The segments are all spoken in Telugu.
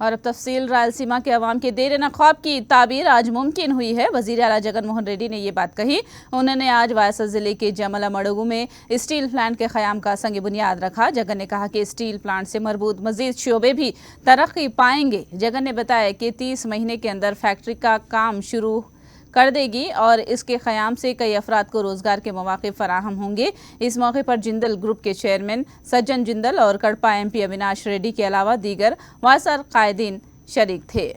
और अब तफसील रायलसीमा के अवाम के देर न ख्वाब की ताबीर आज मुमकिन हुई है। वजीर आला जगन मोहन रेड्डी ने ये बात कही। उन्होंने आज वायसा जिले के जमला मड़गू में स्टील प्लांट के क़याम का संग बुनियाद रखा। जगन ने कहा कि स्टील प्लांट से मरबूत मजीद शोबे भी तरक्की पाएंगे। जगन ने बताया कि 30 महीने के अंदर फैक्ट्री का काम शुरू कर देगी और इसके क़याम से कई अफराद को रोज़गार के मौके फराहम होंगे। इस मौके पर जिंदल ग्रुप के चेयरमैन सज्जन जिंदल और कड़पा MP अविनाश रेड्डी के अलावा दीगर वासर कायदीन शरीक थे।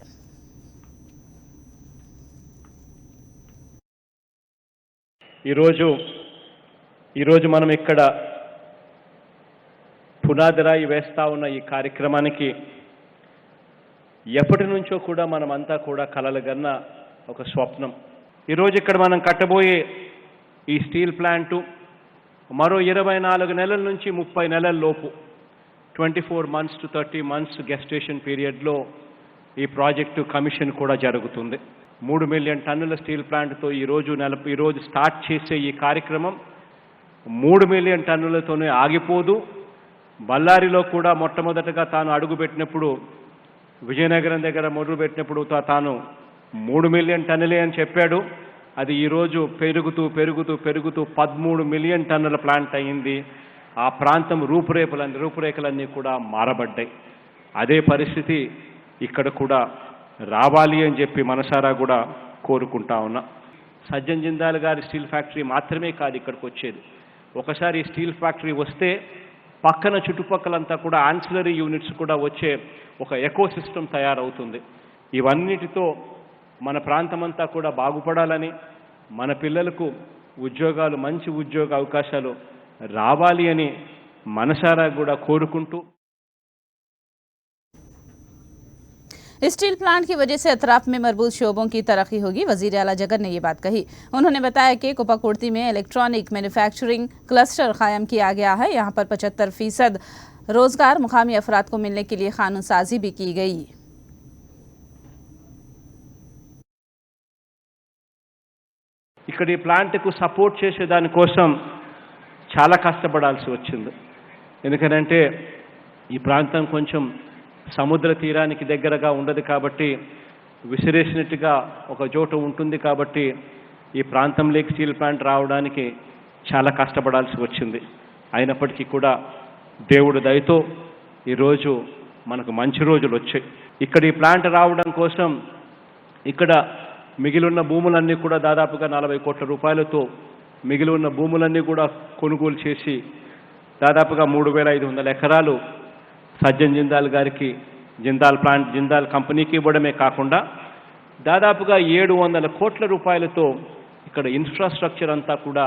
ఈరోజు మనం ఇక్కడ పునాది రాయి వేస్తా ఉన్న ఈ కార్యక్రమానికి ఎప్పటి నుంచో కూడా మనమంతా కూడా కలలుగన్న ఒక స్వప్నం. ఈరోజు ఇక్కడ మనం కట్టబోయే ఈ స్టీల్ ప్లాంటు మరో 24 నెలల నుంచి 30 నెలల లోపు 24 months to 30 months గెస్టేషన్ పీరియడ్లో ఈ ప్రాజెక్టు కమిషన్ కూడా జరుగుతుంది. 3 మిలియన్ టన్నుల స్టీల్ ప్లాంట్తో ఈరోజు స్టార్ట్ చేసే ఈ కార్యక్రమం 3 మిలియన్ టన్నులతోనే ఆగిపోదు. బళ్ళారిలో కూడా మొట్టమొదటగా తాను అడుగుపెట్టినప్పుడు, విజయనగరం దగ్గర మొదలుపెట్టినప్పుడు తాను 3 మిలియన్ టన్నులే అని చెప్పాడు. అది ఈరోజు పెరుగుతూ 13 మిలియన్ టన్నుల ప్లాంట్ అయింది. ఆ ప్రాంతం రూపురేఖలన్నీ కూడా మారబడ్డాయి. అదే పరిస్థితి ఇక్కడ కూడా రావాలి అని చెప్పి మనసారా కూడా కోరుకుంటా ఉన్నా. సజ్జన్ జిందాల్ గారి స్టీల్ ఫ్యాక్టరీ మాత్రమే కాదు ఇక్కడికి వచ్చేది. ఒకసారి ఈ స్టీల్ ఫ్యాక్టరీ వస్తే పక్కన చుట్టుపక్కలంతా కూడా ఆన్సిలరీ యూనిట్స్ కూడా వచ్చే ఒక ఎకోసిస్టమ్ తయారవుతుంది. ఇవన్నిటితో మన ప్రాంతమంతా కూడా బాగుపడాలని, మన పిల్లలకు ఉద్యోగాలు, మంచి ఉద్యోగ అవకాశాలు రావాలి అని మనసారా కూడా కోరుకుంటూ स्टील प्लांट की वजह से अतराफ में मरबूत शोबों की तरक्की होगी। वजीर आला जगन ने ये बात कही। उन्होंने बताया कि कोपाकुर्ती में इलेक्ट्रॉनिक मैन्युफैक्चरिंग क्लस्टर कायम किया गया है। यहाँ पर 75% रोजगार मुकामी अफराद को मिलने के लिए कानून साजी भी की गई। ఇక్కడ ఈ ప్లాంట్కు సపోర్ట్ చేసే దానికోసం చాలా కష్టపడాల్సి వచ్చింది. ఎందుకంటే ఈ ప్రాంతం కొంచెం సముద్ర తీరానికి దగ్గరగా ఉండదు కాబట్టి, విసిరేసినట్టుగా ఒక చోట ఉంటుంది కాబట్టి ఈ ప్రాంతంలోకి స్టీల్ ప్లాంట్ రావడానికి చాలా కష్టపడాల్సి వచ్చింది. అయినప్పటికీ కూడా దేవుడి దయతో ఈరోజు మనకు మంచి రోజులు వచ్చాయి. ఇక్కడ ఈ ప్లాంట్ రావడం కోసం ఇక్కడ మిగిలిన భూములన్నీ కూడా దాదాపుగా 40 కోట్ల రూపాయలతో మిగిలి ఉన్న భూములన్నీ కూడా కొనుగోలు చేసి దాదాపుగా 3500 ఎకరాలు సజ్జన్ జిందాల్ గారికి జిందాల్ కంపెనీకి ఇవ్వడమే కాకుండా దాదాపుగా 700 కోట్ల రూపాయలతో ఇక్కడ ఇన్ఫ్రాస్ట్రక్చర్ అంతా కూడా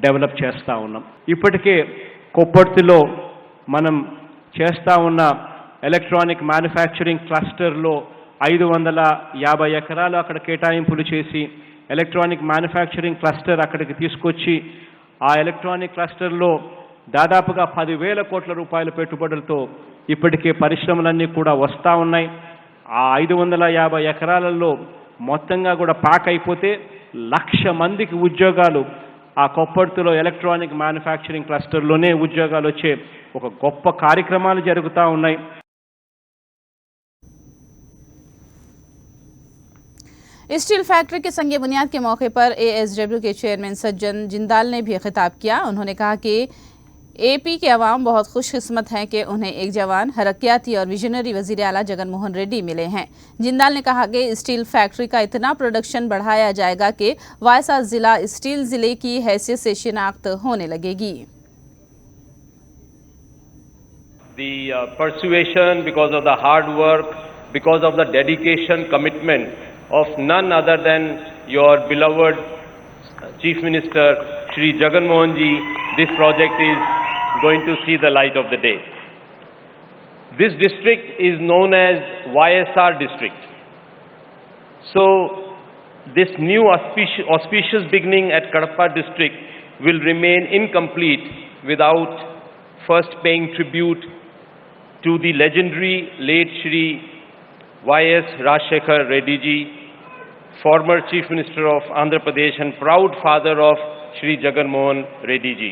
డెవలప్ చేస్తూ ఉన్నాం. ఇప్పటికే కొప్పర్తిలో మనం చేస్తూ ఉన్న ఎలక్ట్రానిక్ మ్యానుఫ్యాక్చరింగ్ క్లస్టర్లో 550 ఎకరాలు అక్కడ కేటాయింపులు చేసి ఎలక్ట్రానిక్ మ్యానుఫ్యాక్చరింగ్ క్లస్టర్ అక్కడికి తీసుకొచ్చి ఆ ఎలక్ట్రానిక్ క్లస్టర్లో దాదాపుగా 10,000 కోట్ల రూపాయల పెట్టుబడులతో ఇప్పటికే పరిశ్రమలన్నీ కూడా వస్తూ ఉన్నాయి. ఆ 550 ఎకరాలలో మొత్తంగా కూడా ప్యాక్ అయిపోతే 1,00,000 మందికి ఉద్యోగాలు ఆ కొప్పర్తిలో ఎలక్ట్రానిక్ మ్యానుఫ్యాక్చరింగ్ క్లస్టర్లోనే ఉద్యోగాలు వచ్చే ఒక గొప్ప కార్యక్రమాలు జరుగుతూ ఉన్నాయి. स्टील फैक्ट्री के संग बुनियाद के मौके पर ASW के चेयरमैन सज्जन जिंदाल ने भी खिताब किया। उन्होंने कहा कि AP के अवाम बहुत खुशकिस्मत हैं कि उन्हें एक जवान, हरकियाती और विजनरी वजीर आला जगन मोहन रेड्डी मिले हैं। जिंदाल ने कहा कि स्टील फैक्ट्री का इतना प्रोडक्शन बढ़ाया जाएगा कि वायसा जिला स्टील जिले की हैसियत से शिनाख्त होने लगेगी। The persuasion, because of the hard work, because of the dedication, commitment of none other than your beloved Chief Minister Shri Jagan Mohan ji, this project is going to see the light of the day. This district is known as YSR district. So this new auspicious beginning at Kadapa district will remain incomplete without first paying tribute to the legendary late Shri Y.S. Rajshekhar Reddy ji, former Chief Minister of Andhra Pradesh and proud father of Shri Jagan Mohan Reddy ji.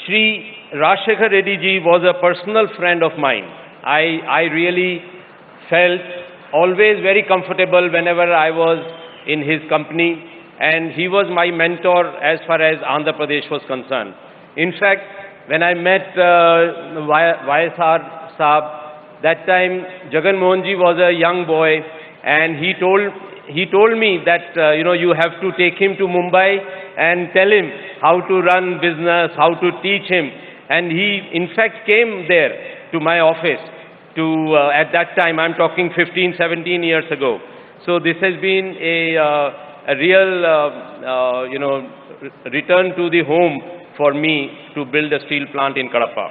Shri Rajshekhar Reddy ji was a personal friend of mine. I really felt always very comfortable whenever I was in his company, and he was my mentor as far as Andhra Pradesh was concerned. In fact, when I met YSR Saab, that time Jagan Mohan ji was a young boy, and he told me that you have to take him to Mumbai and tell him how to run business, how to teach him, and he in fact came there to my office to at that time, I'm talking 15-17 years ago. So this has been a real return to the home for me to build a steel plant in Kadapa.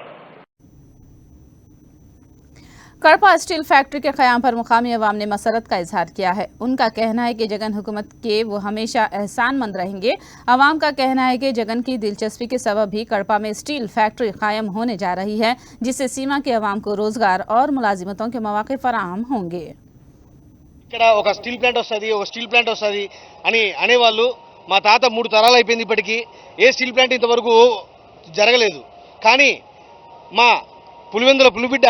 Kadapa steel factory के क़याम पर मुकामी अवाम ने मसरत का इजहार किया है। उनका कहना है कि जगन हुकूमत के वो हमेशा एहसानमंद रहेंगे। अवाम का कहना है कि जगन की दिलचस्पी के सबब भी कड़पा में स्टील फैक्ट्री कायम होने जा रही है, जिससे सीमा के अवाम को रोजगार और मुलाजिमतों के मौके फराहम होंगे। ఇక్కడ ఒక స్టీల్ ప్లాంట్ వస్తుంది అని అనేవాళ్ళు మా తాత 3 తరాలు అయిపోయింది ఇప్పటికీ ఏ స్టీల్ ప్లాంట్ ఇంతవరకు జరగలేదు కానీ మా పులివెందుల పులిబిడ్డ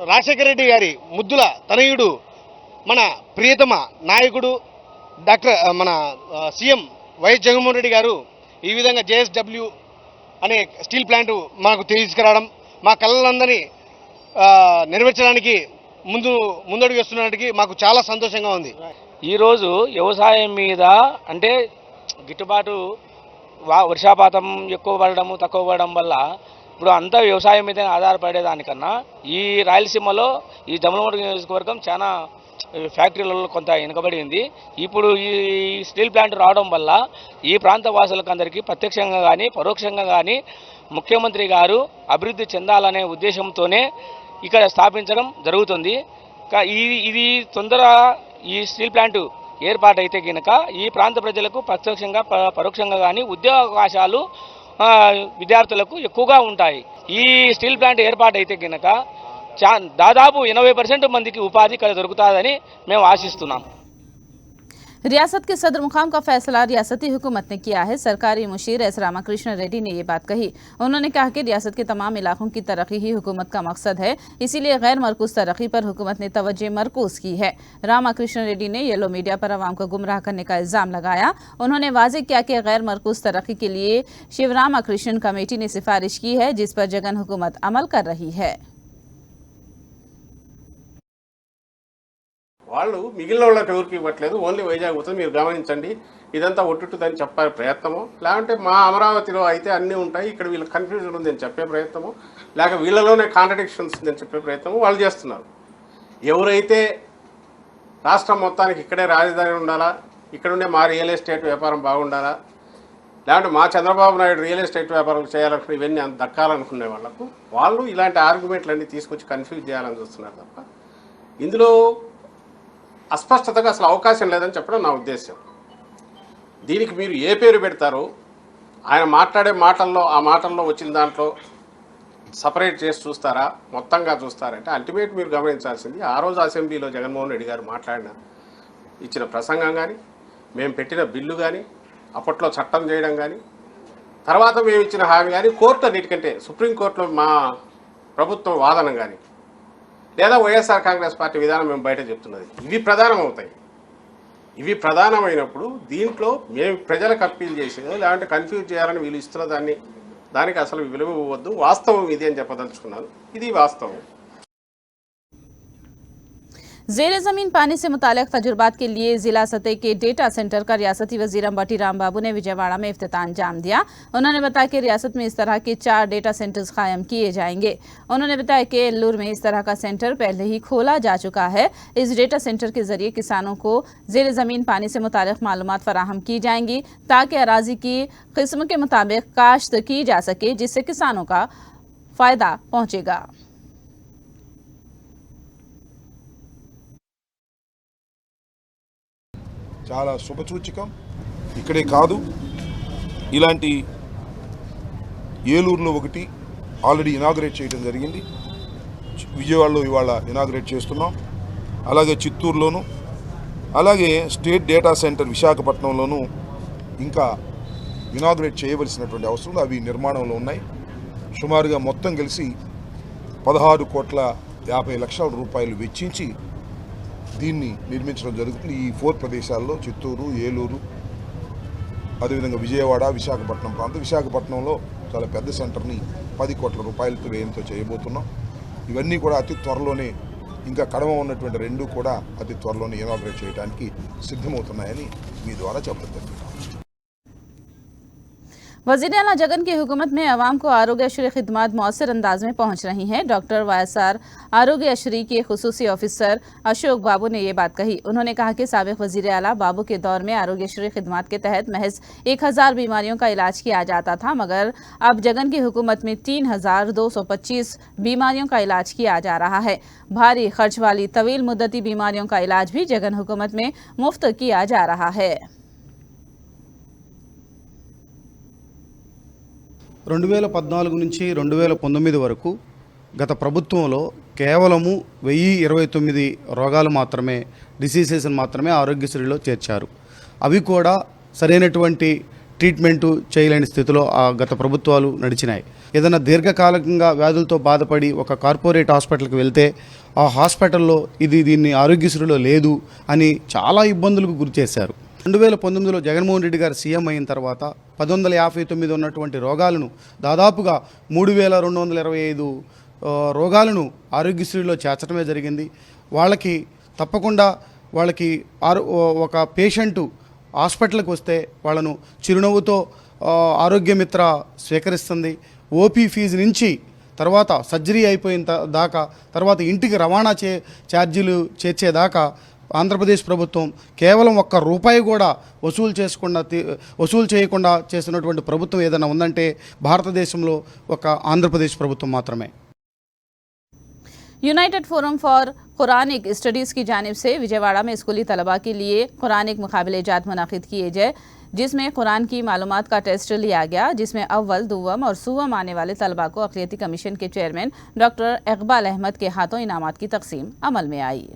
రాజశేఖర రెడ్డి గారి ముద్దుల తనయుడు మన ప్రియతమ నాయకుడు డాక్టర్ మన సీఎం వైఎస్ జగన్మోహన్ రెడ్డి గారు ఈ విధంగా జేఎస్డబ్ల్యూ అనే స్టీల్ ప్లాంట్ మాకు తీసుకురావడం మా కళలందరినీ నెరవేర్చడానికి ముందడుగు వేస్తున్నట్టుకి మాకు చాలా సంతోషంగా ఉంది। ఈరోజు వ్యవసాయం మీద అంటే గిట్టుబాటు వర్షాపాతం ఎక్కువ పడడము తక్కువ పడడం వల్ల ఇప్పుడు అంతా వ్యవసాయం మీద ఆధారపడేదానికన్నా ఈ రాయలసీమలో ఈ దమనమడుగు నియోజకవర్గం చాలా ఫ్యాక్టరీలలో కొంత వెనుకబడి ఉంది। ఇప్పుడు ఈ స్టీల్ ప్లాంట్ రావడం వల్ల ఈ ప్రాంత వాసులకు అందరికీ ప్రత్యక్షంగా కానీ పరోక్షంగా కానీ ముఖ్యమంత్రి గారు అభివృద్ధి చెందాలనే ఉద్దేశంతోనే ఇక్కడ స్థాపించడం జరుగుతుంది। ఇది తొందరగా ఈ స్టీల్ ప్లాంట్ ఏర్పాటైతే కనుక ఈ ప్రాంత ప్రజలకు ప్రత్యక్షంగా పరోక్షంగా కానీ ఉద్యోగ అవకాశాలు విద్యార్థులకు ఎక్కువగా ఉంటాయి। ఈ స్టీల్ ప్లాంట్ ఏర్పాటైతే కనుక దాదాపు 80% మందికి ఉపాధి ఇక్కడ దొరుకుతుందని మేము ఆశిస్తున్నాం। रियासत के सदर मुकाम का फैसला रियासती हुकूमत ने किया है। सरकारी मुशीर एस रामाकृष्ण रेड्डी ने ये बात कही। उन्होंने कहा कि रियासत के तमाम इलाकों की तरक्की ही हुकूमत का मकसद है, इसीलिए गैर मरकूज तरक्की पर हुकूमत ने तवज्जो मरकूज की है। रामाकृष्ण रेड्डी ने येलो मीडिया पर आवाम को गुमराह करने का इल्जाम लगाया। उन्होंने वाज़ेह किया कि गैर मरकूज तरक्की के लिए शिवरामाकृष्ण कमेटी ने सिफारिश की है, जिस पर जगन हुकूमत अमल कर रही है। వాళ్ళు మిగిలిన వాళ్ళకి ఎవరికి ఇవ్వట్లేదు, ఓన్లీ వైజాగ్ పోతుంది, మీరు గమనించండి। ఇదంతా ఒట్టుదని చెప్పే ప్రయత్నము, లేకుంటే మా అమరావతిలో అయితే అన్నీ ఉంటాయి, ఇక్కడ వీళ్ళకి కన్ఫ్యూజన్ ఉందని చెప్పే ప్రయత్నము, లేక వీళ్ళలోనే కాంట్రడిక్షన్స్ ఉందని చెప్పే ప్రయత్నము వాళ్ళు చేస్తున్నారు। ఎవరైతే రాష్ట్రం మొత్తానికి ఇక్కడే రాజధాని ఉండాలా, ఇక్కడుండే మా రియల్ ఎస్టేట్ వ్యాపారం బాగుండాలా, లేకుంటే మా చంద్రబాబు నాయుడు రియల్ ఎస్టేట్ వ్యాపారం చేయాలనుకుని ఇవన్నీ దక్కాలనుకునే వాళ్ళకు వాళ్ళు ఇలాంటి ఆర్గ్యుమెంట్లన్నీ తీసుకొచ్చి కన్ఫ్యూజ్ చేయాలని చూస్తున్నారు తప్ప ఇందులో అస్పష్టతగా అసలు అవకాశం లేదని చెప్పడం నా ఉద్దేశం। దీనికి మీరు ఏ పేరు పెడతారో ఆయన మాట్లాడే మాటల్లో ఆ మాటల్లో వచ్చిన దాంట్లో సపరేట్ చేసి చూస్తారా, మొత్తంగా చూస్తారంటే అల్టిమేట్ మీరు గమనించాల్సింది ఆ రోజు అసెంబ్లీలో జగన్మోహన్ రెడ్డి గారు ఇచ్చిన ప్రసంగం కానీ, మేము పెట్టిన బిల్లు కానీ, అప్పట్లో చట్టం చేయడం కానీ, తర్వాత మేము ఇచ్చిన హామీ కానీ, కోర్టు అన్నిటికంటే సుప్రీంకోర్టులో మా ప్రభుత్వం వాదన కానీ, లేదా వైఎస్ఆర్ కాంగ్రెస్ పార్టీ విధానం మేము బయట చెప్తున్నది, ఇవి ప్రధానమవుతాయి। ఇవి ప్రధానమైనప్పుడు దీంట్లో మేము ప్రజలకు అప్పీల్ చేసేదో లేదంటే కన్ఫ్యూజ్ చేయాలని వీళ్ళు ఇస్తున్న దానికి అసలు విలువ ఇవ్వద్దు, వాస్తవం ఇది అని చెప్పదలుచుకున్నాను। ఇది వాస్తవం। ज़ेर ज़मीन पानी से मुताल्लिक़ तजुर्बात के लिए जिला सतह के डेटा सेंटर का रियासती वज़ीर अंबटी राम बाबू ने विजयवाड़ा में इफ्तिताह अंजाम दिया। उन्होंने बताया कि रियासत में इस तरह के 4 डेटा सेंटर्स कायम किए जाएंगे। उन्होंने बताया कि एल्लूर में इस तरह का सेंटर पहले ही खोला जा चुका है। इस डेटा सेंटर के जरिए किसानों को ज़ेर ज़मीन पानी से मुताल्लिक़ मालूमात फराहम की जाएंगी, ताकि अराजी की किस्म के मुताबिक काश्त की जा सके, जिससे किसानों का फ़ायदा पहुँचेगा। చాలా శుభసూచకం। ఇక్కడే కాదు, ఇలాంటి ఏలూరులో ఒకటి ఆల్రెడీ ఇనాగ్రేట్ చేయడం జరిగింది, విజయవాడలో ఇవాళ ఇనాగ్రేట్ చేస్తున్నాం, అలాగే చిత్తూరులోను, అలాగే స్టేట్ డేటా సెంటర్ విశాఖపట్నంలోనూ ఇంకా ఇనాగ్రేట్ చేయవలసినటువంటి అవసరం, అవి నిర్మాణంలో ఉన్నాయి। సుమారుగా మొత్తం కలిసి 16,50,00,000 వెచ్చించి దీన్ని నిర్మించడం జరుగుతుంది. ఈ 4 ప్రదేశాల్లో చిత్తూరు, ఏలూరు, అదేవిధంగా విజయవాడ, విశాఖపట్నం ప్రాంతం. విశాఖపట్నంలో చాలా పెద్ద సెంటర్ని 10 కోట్ల రూపాయలతో వ్యయంతో చేయబోతున్నాం. ఇవన్నీ కూడా అతి త్వరలోనే, ఇంకా కడమ ఉన్నటువంటి 2 కూడా అతి త్వరలోనే ఇనాగ్రేట్ చేయడానికి సిద్ధమవుతున్నాయని మీ ద్వారా చెప్పడం. वज़ीर आला जगन की हुकूमत में अवाम को आरोग्यश्री खिदमात मौसर अंदाज में पहुँच रही हैं। डॉक्टर YSR आरोग्यश्री के खुसूसी ऑफिसर अशोक बाबू ने ये बात कही। उन्होंने कहा कि साबिक वज़ीर आला बाबू के दौर में आरोग्यश्री खिदमात के तहत महज 1000 बीमारियों का इलाज किया जाता था, मगर अब जगन की हुकूमत में 3225 बीमारियों का इलाज किया जा रहा है। भारी खर्च वाली तवील मुद्दती बीमारियों का इलाज भी जगन हुकूमत में मुफ्त किया जा रहा है। 2014 నుంచి 2019 వరకు గత ప్రభుత్వంలో కేవలము 1029 రోగాలు మాత్రమే, డిసీజెస్ని మాత్రమే ఆరోగ్యశ్రీలో చేర్చారు. అవి కూడా సరైనటువంటి ట్రీట్మెంటు చేయలేని స్థితిలో ఆ గత ప్రభుత్వాలు నడిచినాయి. ఏదైనా దీర్ఘకాలికంగా వ్యాధులతో బాధపడి ఒక కార్పొరేట్ హాస్పిటల్కి వెళ్తే ఆ హాస్పిటల్లో దీన్ని ఆరోగ్యశ్రీలో లేదు అని చాలా ఇబ్బందులకు గురి చేశారు. 2019లో జగన్మోహన్ రెడ్డి గారు సీఎం అయిన తర్వాత 1159 ఉన్నటువంటి రోగాలను దాదాపుగా 3225 రోగాలను ఆరోగ్యశ్రీలో చేర్చడమే జరిగింది. వాళ్ళకి తప్పకుండా ఒక పేషెంటు హాస్పిటల్కి వస్తే వాళ్ళను చిరునవ్వుతో ఆరోగ్యమిత్ర స్వీకరిస్తుంది. ఓపీ ఫీజు నుంచి తర్వాత సర్జరీ అయిపోయిన దాకా, తర్వాత ఇంటికి రవాణా ఛార్జీలు చేర్చేదాకా ఆంధ్రప్రదేశ్ ప్రభుత్వం కేవలం ₹1 కూడా వసూలు చేయకుండా చేస్తున్నటువంటి ప్రభుత్వం ఏదైనా ఉందంటే భారతదేశంలో ఒక ఆంధ్రప్రదేశ్ ప్రభుత్వం మాత్రమే. United forum for Quranic studies की जानिब से विजयवाड़ा में स्कूली तलबा के लिए कुरानिक मुकाबले जात मुनाकिद किए गए, जिसमें कुरान की मालूमात का टेस्ट लिया गया, जिसमें अव्वल, दुव्वम और सुव्वम आने वाले तलबा को अक़लियती कमीशन के चेयरमैन डॉक्टर इकबाल अहमद के हाथों इनामात की तकसीम अमल में आई।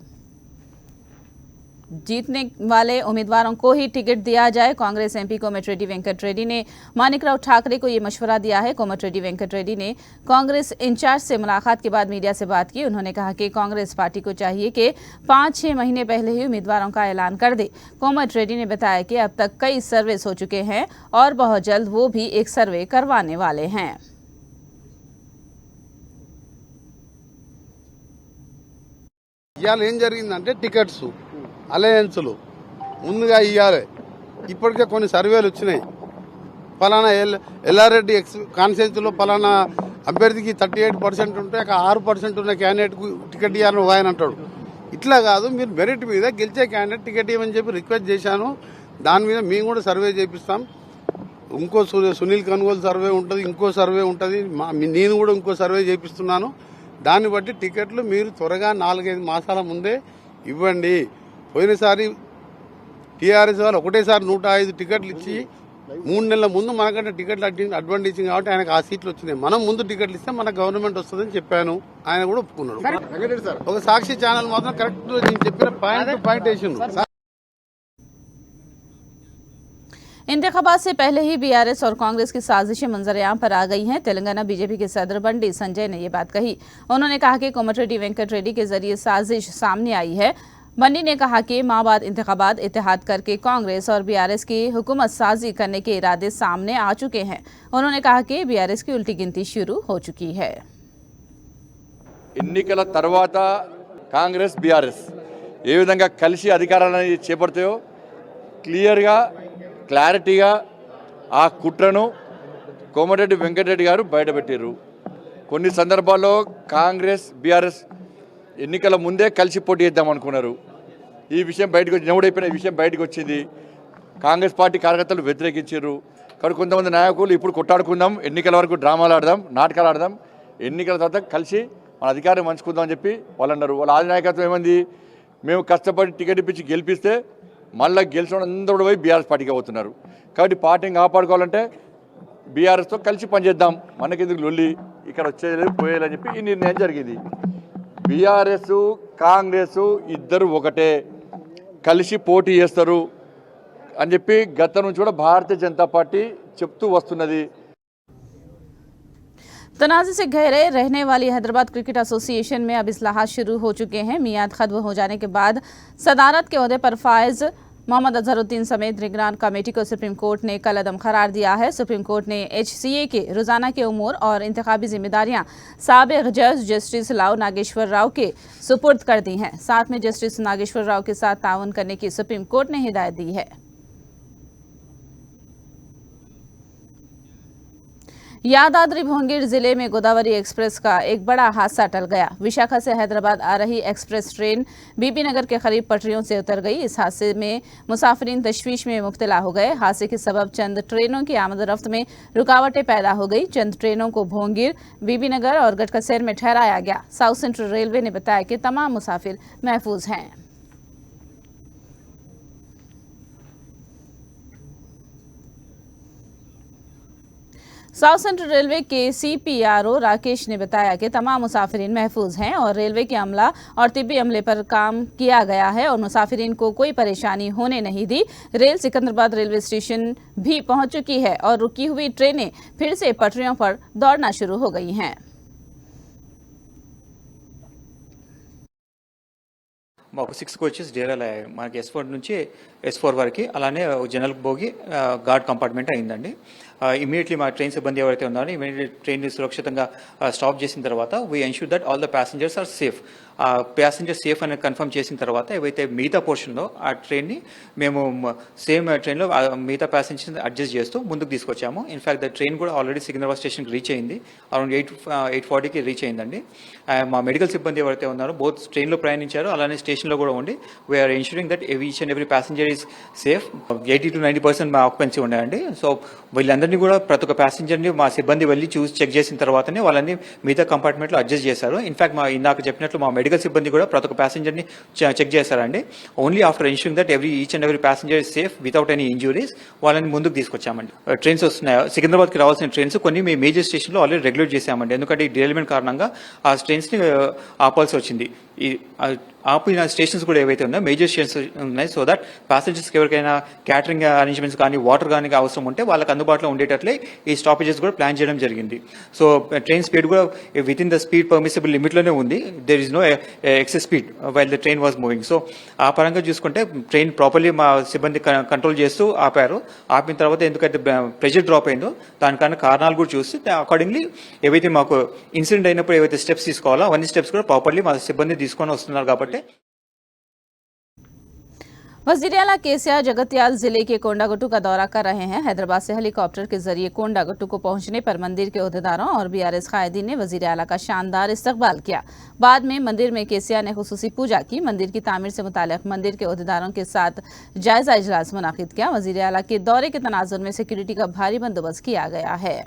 जीतने वाले उम्मीदवारों को ही टिकट दिया जाए। कांग्रेस एमपी कोमटिरेड्डी वेंकट रेड्डी ने मानिकराव ठाकरे को ये मशवरा दिया है। कोमटिरेड्डी वेंकट रेड्डी ने कांग्रेस इंचार्ज से मुलाकात के बाद मीडिया से बात की। उन्होंने कहा कि कांग्रेस पार्टी को चाहिए कि 5-6 महीने पहले ही उम्मीदवारों का ऐलान कर दे। कोमटिरेड्डी ने बताया कि अब तक कई सर्वे हो चुके हैं और बहुत जल्द वो भी एक सर्वे करवाने वाले हैं। टिकट्स అలయన్స్లు ముందుగా ఇవ్వాలి. ఇప్పటికే కొన్ని సర్వేలు వచ్చినాయి. ఫలానా ఎల్లారెడ్డి కాన్స్టిట్యున్సీలో ఫలానా అభ్యర్థికి 38% ఉంటే 6% ఉన్న క్యాండిడేట్కు టికెట్ ఇవ్వాలని ఆయన అంటాడు. ఇట్లా కాదు, మీరు మెరిట్ మీద గెలిచే క్యాండిడేట్ టికెట్ ఇవ్వమని చెప్పి రిక్వెస్ట్ చేశాను. దాని మీద మేము కూడా సర్వే చేపిస్తాం. ఇంకో సునీల్ కన్గోల్ సర్వే ఉంటుంది, ఇంకో సర్వే ఉంటుంది, నేను కూడా ఇంకో సర్వే చేపిస్తున్నాను. దాన్ని బట్టి టికెట్లు మీరు త్వరగా 4-5 మాసాల ముందే ఇవ్వండి. పోయినసారి టీఆర్ఎస్ వాళ్ళు ఒకటేసారి 105 టికెట్లు ఇచ్చి 3 నెలల ముందు మనకంటే టికెట్లు అడ్వాంటేజ్ కాబట్టి ఆయనకు ఆ సీట్లు వచ్చినాయి. మనం ముందు టికెట్లు ఇస్తే మన గవర్నమెంట్ వస్తుందని చెప్పాను. ఆయన కూడా ఒప్పుకున్నాడు. ఒక సాక్షి ఛానల్ మాత్రం కరెక్ట్ నేను చెప్పిన పాయింట్ వేసిండు. इंतखाबात से पहले ही बीआरएस और कांग्रेस की साजिशें मंजर-ए-आम पर आ गई हैं। तेलंगाना बीजेपी के सदर बंडी संजय ने ये बात कही। उन्होंने कहा कि कोमटिरेड्डी वेंकट रेड्डी के जरिए साजिश सामने आई है। बंडी ने कहा कि माह बाद इंतखाबात इत्तेहाद करके कांग्रेस और बीआरएस की हुकूमत साजी करने के इरादे सामने आ चुके हैं। उन्होंने कहा कि बीआरएस की उल्टी गिनती शुरू हो चुकी है। ఎన్నికల తర్వాత కాంగ్రెస్ బీఆర్ఎస్ ఏ విధంగా కలిసి అధికారాన్ని చేపడతాయో క్లారిటీగా ఆ కుట్రను కోమటిరెడ్డి వెంకటరెడ్డి గారు బయటపెట్టారు. కొన్ని సందర్భాల్లో కాంగ్రెస్ బీఆర్ఎస్ ఎన్నికల ముందే కలిసి పోటీ చేద్దాం అనుకున్నారు. ఈ విషయం బయటకు వచ్చి నవ్వుడైపోయిన విషయం బయటకు వచ్చింది. కాంగ్రెస్ పార్టీ కార్యకర్తలు వ్యతిరేకించారు. కాబట్టి కొంతమంది నాయకులు ఇప్పుడు కొట్టాడుకుందాం, ఎన్నికల వరకు డ్రామాలు ఆడదాం, నాటకాలు ఆడదాం, ఎన్నికల తర్వాత కలిసి మన అధికారం పంచుకుందాం అని చెప్పి వాళ్ళు అన్నారు. వాళ్ళ ఆది నాయకత్వం ఏమంది, మేము కష్టపడి టికెట్ ఇప్పించి గెలిపిస్తే మళ్ళీ గెలిచిన అందరూ పోయి బీఆర్ఎస్ పార్టీకి అవుతున్నారు. కాబట్టి పార్టీని కాపాడుకోవాలంటే బీఆర్ఎస్తో కలిసి పనిచేద్దాం, మనకెందుకు లొల్లి, ఇక్కడ వచ్చేది పోయేయాలని చెప్పి ఈ నిర్ణయం జరిగింది. బీఆర్ఎస్ కాంగ్రెస్ ఇద్దరు ఒకటే, కలిసి పోటీ చేస్తారు అని చెప్పి గత నుంచి కూడా భారతీయ జనతా పార్టీ చెప్తూ వస్తున్నది. तनाज़े से घेरे रहने वाली हैदराबाद क्रिकेट एसोसिएशन में अब इस्लाहात शुरू हो चुके हैं। मियाद खत्म हो जाने के बाद सदारत के ओहदे पर फायज मोहम्मद अजहरुद्दीन समेत निगरान कमेटी को सुप्रीम कोर्ट ने कल अदम करार दिया है। सुप्रीम कोर्ट ने HCA के रोजाना के उमूर और इंतखाबी जिम्मेदारियां साबिक जज जस्टिस लाव नागेश्वर राव के सुपुर्द कर दी हैं। साथ में जस्टिस नागेश्वर राव के साथ ताउन करने की सुप्रीम कोर्ट ने हिदायत दी है। यादाद्री भोंगिर जिले में गोदावरी एक्सप्रेस का एक बड़ा हादसा टल गया। विशाखा से हैदराबाद आ रही एक्सप्रेस ट्रेन बीबी नगर के करीब पटरियों से उतर गई। इस हादसे में मुसाफिरीन तशवीश में मुब्तला हो गए। हादसे के सबब चंद ट्रेनों की आमद रफ्त में रुकावटें पैदा हो गई। चंद ट्रेनों को भोंगिर, बीबी नगर और गटकसेर में ठहराया गया। साउथ सेंट्रल रेलवे ने बताया कि तमाम मुसाफिर महफूज हैं। साउथ सेंट्रल रेलवे के CPRO राकेश ने बताया कि तमाम मुसाफिरीन महफूज हैं और रेलवे के अमला और तिब्बी अमले पर काम किया गया है और मुसाफिरीन को कोई परेशानी होने नहीं दी। रेल सिकंदराबाद रेलवे स्टेशन भी पहुंच चुकी है और रुकी हुई ट्रेनें फिर से पटरियों पर दौड़ना शुरू हो गई हैं। మాకు 6 కోచెస్ డేరాలు అయ్యాయి. మనకి S4 నుంచి S4 వరకు, అలానే జనరల్ బోగి గార్డ్ కంపార్ట్మెంట్ అయిందండి. ఇమీడియట్లీ మా ట్రైన్ సిబ్బంది ఎవరైతే ఉన్నారో ఇమీడియట్లీ ట్రైన్ని సురక్షితంగా స్టాప్ చేసిన తర్వాత we ensure that all the passengers are safe. Passenger safe అని కన్ఫర్మ్ చేసిన తర్వాత ఏవైతే మిగతా పోర్షన్లో ఆ ట్రైన్ని మేము సేమ్ ట్రైన్లో మిగతా ప్యాసింజర్స్ అడ్జస్ట్ చేస్తూ ముందుకు తీసుకొచ్చాము. ఇన్ఫ్యాక్ట్ ద ట్రైన్ కూడా ఆల్రెడీ సికింద్రాబాద్ స్టేషన్కి రీచ్ అయింది. అరౌండ్ 8:40కి రీచ్ అయిందండి. మా మెడికల్ సిబ్బంది ఎవరైతే ఉన్నారో బోత్ ట్రైన్లో ప్రయాణించారో అలానే స్టేషన్లో కూడా ఉండి we are ensuring that each and every passenger is safe. 80 to 90% మా ఆక్యుపెన్సీ ఉన్నాయండి. సో వీళ్ళందరినీ కూడా ప్రతి ఒక్క ప్యాసింజర్ని మా సిబ్బంది వెళ్ళి చూసి చెక్ చేసిన తర్వాతనే వాళ్ళని మిగతా కంపార్ట్మెంట్లో అడ్జస్ట్ చేశారు. ఇన్ఫాక్ట్ మా ఇందాక చెప్పినట్లు మా మెడికల్ సిబ్బంది కూడా ప్రతి ఒక్క ప్యాసింజర్ని చెక్ చేశారండి. Only after ensuring that each and every passenger is safe without any injuries వాళ్ళని ముందుకు తీసుకొచ్చామండి. ట్రైన్స్ వస్తున్నాయి, సికింద్రాబాద్కి రావాల్సిన ట్రైన్స్ కొన్ని మేము మేజర్ స్టేషన్లో ఆల్రెడీ రెగ్యులేట్ చేశామండి. ఎందుకంటే ఈ డీరైల్మెంట్ కారణంగా ఆ ట్రైన్స్ని ఆపాల్సి వచ్చింది. ఈ ఆపిన స్టేషన్స్ కూడా ఏవైతే ఉన్నాయో మేజర్ స్టేషన్స్ ఉన్నాయి. సో దట్ ప్యాసింజర్స్కి ఎవరికైనా క్యాటరింగ్ అరేంజ్మెంట్స్ కానీ వాటర్ కానీ అవసరం ఉంటే వాళ్ళకి అందుబాటులో ఉండేటట్లే ఈ స్టాపేజెస్ కూడా ప్లాన్ చేయడం జరిగింది. సో ట్రైన్ స్పీడ్ కూడా within the speed permissible లిమిట్లోనే ఉంది. There is no excess speed while the train was moving. So ఆ పరంగా చూసుకుంటే ట్రైన్ ప్రాపర్లీ మా సిబ్బంది కంట్రోల్ చేస్తూ ఆపారు. ఆపిన తర్వాత ఎందుకైతే ప్రెషర్ డ్రాప్ అయిందో దానికన్నా కారణాలు కూడా చూసి అకార్డింగ్లీ ఏవైతే మాకు ఇన్సిడెంట్ అయినప్పుడు ఏవైతే స్టెప్స్ తీసుకోవాలో అవన్నీ స్టెప్స్ కూడా ప్రాపర్లీ మా సిబ్బంది తీసుకొని వస్తున్నారు. కాబట్టి वजीर आला केसीआर जगत्याल जिले के कोंडागुट्टू का दौरा कर रहे हैं। हैदराबाद से हेलीकॉप्टर के जरिए कोंडागुट्टू को पहुंचने पर मंदिर के ओहदेदारों और BRS कायदीन ने वजीर आला का शानदार इस्तकबाल किया। बाद में मंदिर में केसीआर ने खुसूसी पूजा की। मंदिर की तामीर से मुताल्लिक मंदिर के ओहदेदारों के साथ जायजा इजलास मुनाकिद किया। वजीर आला के दौरे के तनाजुर में सिक्योरिटी का भारी बंदोबस्त किया गया है।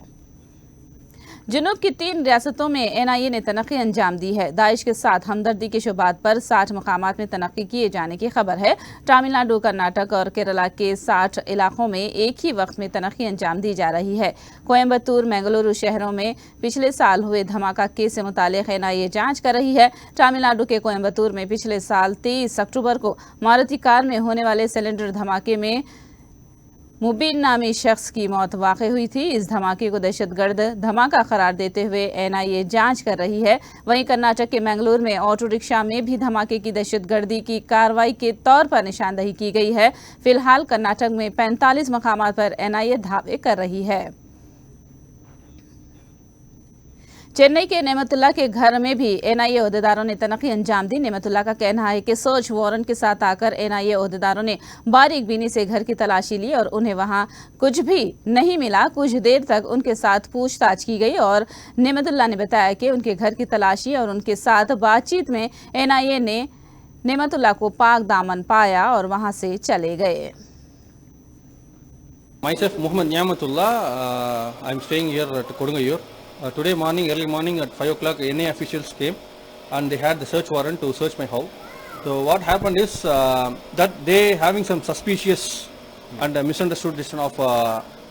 जुनूब की 3 रियासतों में NIA ने तनक्की अंजाम दी है। दाइश के साथ हमदर्दी के शुबात पर 60 मकामात में तनक्की किए जाने की खबर है। तमिलनाडु, कर्नाटक और केरला के 60 इलाकों में एक ही वक्त में तनक्की अंजाम दी जा रही है। कोयम्बतूर, मंगलुरु शहरों में पिछले साल हुए धमाका केस से मुतालिक NIA जांच कर रही है। तमिलनाडु के कोयम्बतूर में पिछले साल 23 अक्टूबर को मारुति कार में होने वाले सिलेंडर धमाके में मुबीन नामी शख्स की मौत वाक़ हुई थी। इस धमाके को दहशतगर्द धमाका करार देते हुए NIA जांच कर रही है। वहीं कर्नाटक के मंगलुरु में ऑटो रिक्शा में भी धमाके की दहशतगर्दी की कार्रवाई के तौर पर निशानदही की गई है। फिलहाल कर्नाटक में 45 मकामात पर NIA धावे कर रही है। चेन्नई के नेमतुल्ला के घर में भी NIA ओहदेदारों ने तनक्की अंजाम दी। नेमतुल्ला का कहना है कि सर्च वारंट के साथ आकर NIA ओहदेदारों ने बारीक बीनी से घर की तलाशी ली और उन्हें वहां कुछ भी नहीं मिला। कुछ देर तक उनके साथ पूछताछ की गई और नेमतुल्ला ने बताया कि उनके घर की तलाशी और उनके साथ बातचीत में NIA ने नेमतुल्ला को पाक दामन पाया और वहां से चले गए। Myself Muhammad Niamatullah, I'm staying here at Kodungayur. Today morning, early morning at 5 o'clock, NIA officials came and they had the search warrant to search my house. So what happened is that they having some suspicious and misunderstood decision of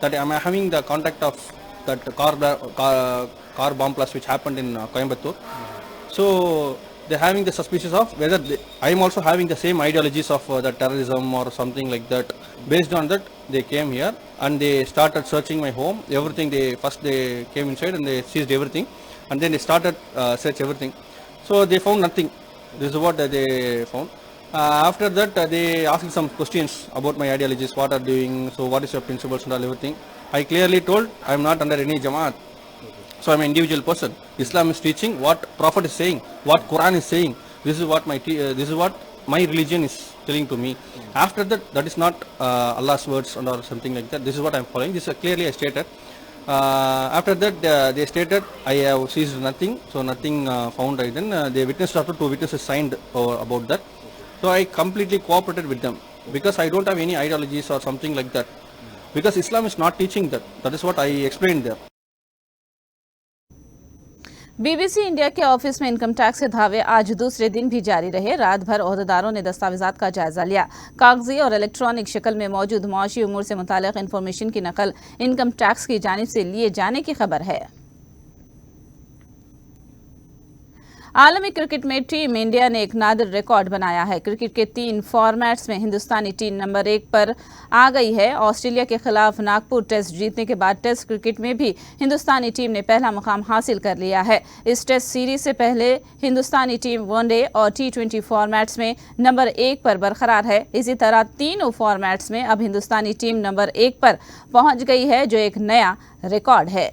that I'm having the contact of that car bomb blast which happened in Coimbatore. So they're having the suspicions of whether I am also having the same ideologies of the terrorism or something like that. Based on that, they came here and they started searching my home. Everything they came inside and they seized everything, and then they started search everything. So they found nothing. This is what they found. After that, they asked some questions about my ideologies, what are doing, so what is your principles and all everything. I clearly told I am not under any Jamaat. So I am an individual person. Islam is teaching what Prophet is saying, what Quran is saying. This is what my religion is telling to me. After that, that is not Allah's words or something like that. This is what I am following. This is clearly I stated. After that, they stated I have seized nothing, so nothing found. Then they witnessed after 2 witnesses signed about that. So I completely cooperated with them because I don't have any ideologies or something like that. Because Islam is not teaching that. That is what I explained there. BBC India के ऑफिस में इनकम टैक्स के धावे आज दूसरे दिन भी जारी रहे। रात भर ओहदेदारों ने दस्तावेजात का जायजा लिया। कागजी और इलेक्ट्रॉनिक शक्ल में मौजूद मुआशी उमूर से मुताल्लिक इंफॉर्मेशन की नकल इनकम टैक्स की जानिब से लिए जाने की खबर है। आलमी क्रिकेट में टीम इंडिया ने एक नादिर रिकॉर्ड बनाया है। क्रिकेट के 3 फॉर्मेट्स में हिंदुस्तानी टीम नंबर 1 पर आ गई है। ऑस्ट्रेलिया के खिलाफ नागपुर टेस्ट जीतने के बाद टेस्ट क्रिकेट में भी हिंदुस्तानी टीम ने पहला मुकाम हासिल कर लिया है। इस टेस्ट सीरीज से पहले हिंदुस्तानी टीम वनडे और T20 फॉर्मेट्स में नंबर 1 पर बरकरार है। इसी तरह तीनों फॉर्मेट्स में अब हिंदुस्तानी टीम नंबर 1 पर पहुंच गई है, जो एक नया रिकॉर्ड है।